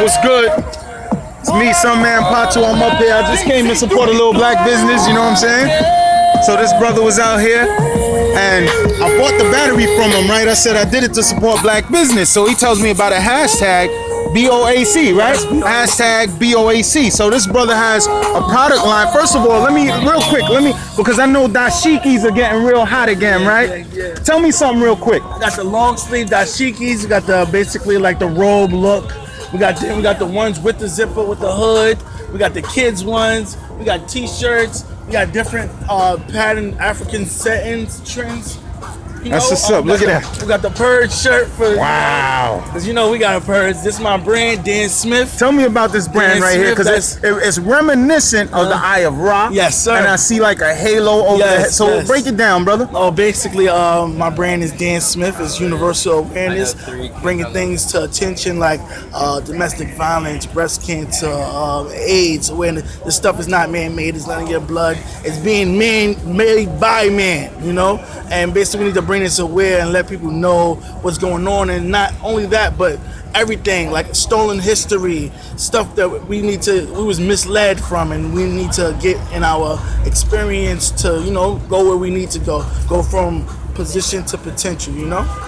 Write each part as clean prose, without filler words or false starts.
what's good? It's me, some man Pato. I'm up here. I just came to support a little black business, you know what I'm saying? So this brother was out here and I bought the battery from him, right? I said I did it to support black business. So he tells me about a hashtag, BOAC, right? Hashtag BOAC. So this brother has a product line. First of all, because I know dashikis are getting real hot again, right? Yeah. Tell me something real quick. Got the long sleeve dashikis. We got the basically like the robe look. We got the ones with the zipper with the hood. We got the kids ones. We got t-shirts. We got different pattern African settings, trends. That's what's up. Look at that. We got the Purge shirt for. Wow. Because we got a Purge. This is my brand, Dan Smith. Tell me about this brand right here, because it's reminiscent of the Eye of Ra. Yes, sir. And I see like a halo over the head. So break it down, brother. Oh, basically, my brand is Dan Smith. It's universal awareness, bringing things to attention like domestic violence, breast cancer, AIDS. When this stuff is not man-made, it's not in your blood. It's being made by man, And basically, we need to bring this aware and let people know what's going on, and not only that, but everything like stolen history, stuff that we was misled from, and we need to get in our experience to go where we need to go from position to potential.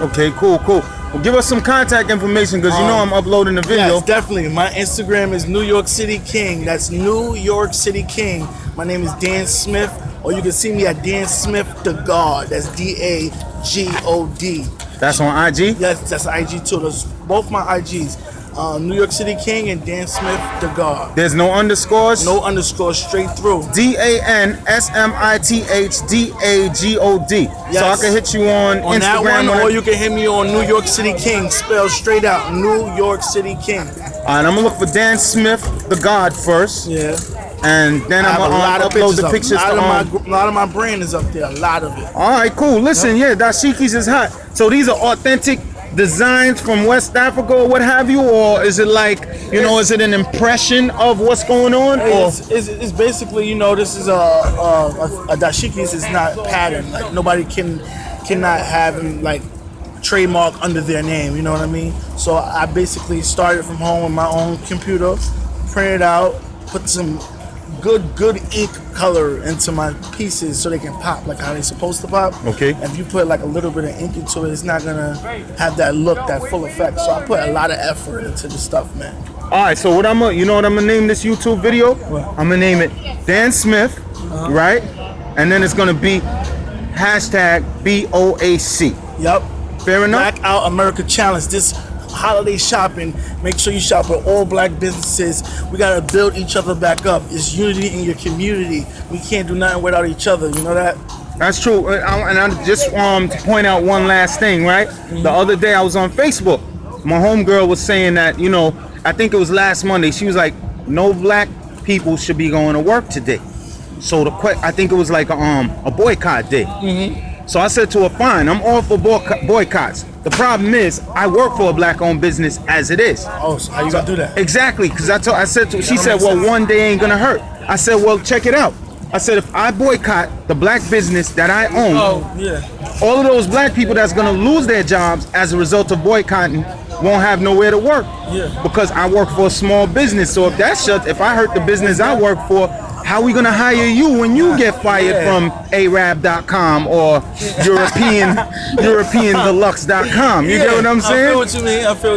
Okay, cool. Well, give us some contact information, because I'm uploading the video. Yes, definitely. My Instagram is New York City King. That's New York City King. My name is Dan Smith, or you can see me at Dan Smith the God. That's DAGOD. That's on IG? Yes, that's IG too. Those both my IGs. New York City King and Dan Smith the God. There's no underscores? No underscores, straight through. DANSMITHDAGOD. Yes. So I can hit you on Instagram. That one, or you can hit me on New York City King, spelled straight out, New York City King. All right, I'm gonna look for Dan Smith the God first. Yeah. And then I'm gonna upload the pictures. A lot of my brand is up there, a lot of it. All right, cool. Listen, dashikis is hot. So these are authentic designs from West Africa or what have you, or is it like, is it an impression of what's going on? It's basically, this is a dashikis is not patterned. Like nobody cannot have like trademark under their name. You know what I mean? So I basically started from home with my own computer, printed out, put some good ink color into my pieces so they can pop like how they're supposed to pop. Okay. If you put like a little bit of ink into it, it's not gonna have that look, that full effect. So I put a lot of effort into the stuff, man. All right, so what I'm gonna name this YouTube video? What? I'm gonna name it Dan Smith, right? And then it's gonna be hashtag BOAC. Yep. Fair enough? Blackout America Challenge. This holiday shopping, make sure you shop at all black businesses. We gotta build each other back up. It's unity in your community. We can't do nothing without each other. You know that? That's true. And I just to point out one last thing, right? Mm-hmm. The other day I was on Facebook. My homegirl was saying that, I think it was last Monday. She was like, no black people should be going to work today. So I think it was like a boycott day. Mm-hmm. So I said to her, fine, I'm all for boycotts. The problem is, I work for a black-owned business as it is. Oh, so how you gonna do that? Exactly, because she said, well, one day ain't gonna hurt. I said, well, check it out. I said, if I boycott the black business that I own, all of those black people that's gonna lose their jobs as a result of boycotting won't have nowhere to work. Yeah. Because I work for a small business. So if if I hurt the business I work for, how are we gonna hire you when you get fired from Arab.com or EuropeanDeluxe.com? You get what I'm saying? I feel what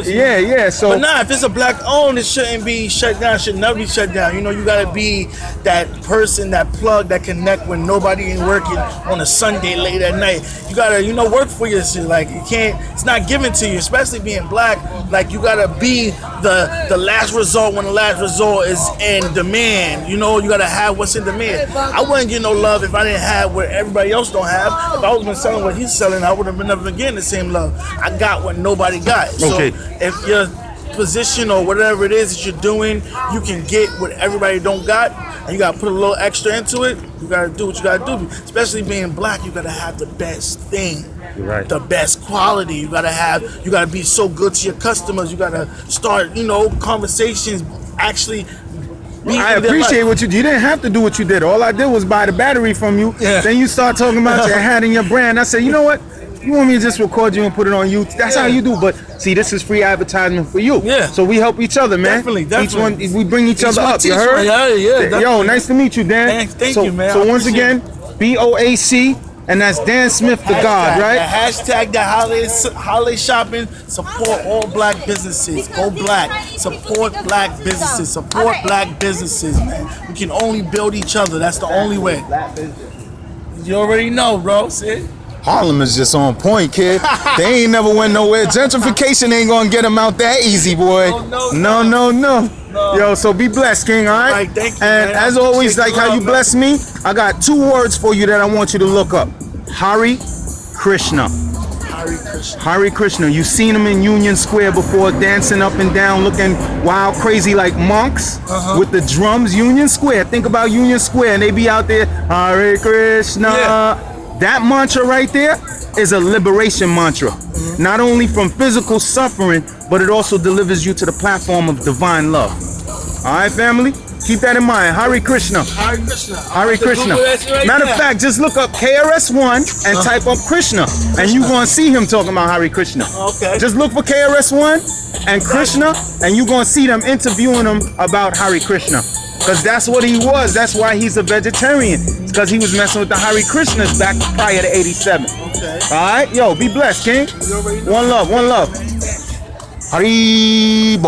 you mean. Yeah. So, but if it's a black owned, it shouldn't be shut down. Should never be shut down. You gotta be that person, that plug, that connect when nobody ain't working on a Sunday late at night. You gotta, work for your shit. Like you can't. It's not given to you, especially being black. Like you gotta be the last resort when the last resort is in demand. You gotta have what's in demand. I wouldn't get no love if I didn't have what everybody else don't have. If I was been selling what he's selling, I would have been never been getting the same love. I got what nobody got. Okay. So if your position or whatever it is that you're doing, you can get what everybody don't got, and you gotta put a little extra into it. You gotta do what you gotta do. Especially being black, you gotta have the best thing. Right. The best quality. You gotta be so good to your customers. You gotta start, conversations actually. I appreciate what you didn't have to do what you did. All I did was buy the battery from you. Yeah. Then you start talking about your hat and your brand. I said, you know what? You want me to just record you and put it on YouTube? That's how you do. But see, this is free advertisement for you. Yeah. So we help each other, man. Definitely. Each one, we bring each other one up. You teach heard? one. Yeah. Yo, Definitely. nice to meet you, Dan. Thank you, man. So I once appreciate again, BOAC, and that's Dan Smith, the God, right? Hashtag that holiday shopping. Support all black businesses. Go black. Support black businesses. Support black businesses, man. We can only build each other. That's the only way. You already know, bro. See? Harlem is just on point, kid. They ain't never went nowhere. Gentrification ain't gonna get them out that easy, boy. No. Yo, so be blessed, King, all right? All right, thank you, And man. as I always, appreciate like how the you love, bless me, I got 2 words for you that I want you to look up. Hari Krishna. Hare Krishna. Hari Krishna. You seen him in Union Square before, dancing up and down, looking wild, crazy like monks with the drums. Union Square. Think about Union Square, and they be out there, Hare Krishna. Yeah. That mantra right there is a liberation mantra. Not only from physical suffering, but it also delivers you to the platform of divine love. All right, family? Keep that in mind. Hare Krishna. Hare Krishna. Hare Krishna. Matter of fact, just look up KRS-One and type up Krishna, and you're going to see him talking about Hare Krishna. Okay. Just look for KRS-One and Krishna, and you're going to see them interviewing him about Hare Krishna. Because that's what he was. That's why he's a vegetarian. It's because he was messing with the Hare Krishnas back prior to 87. Okay. All right? Yo, be blessed, King. You already know. One love. Haribo.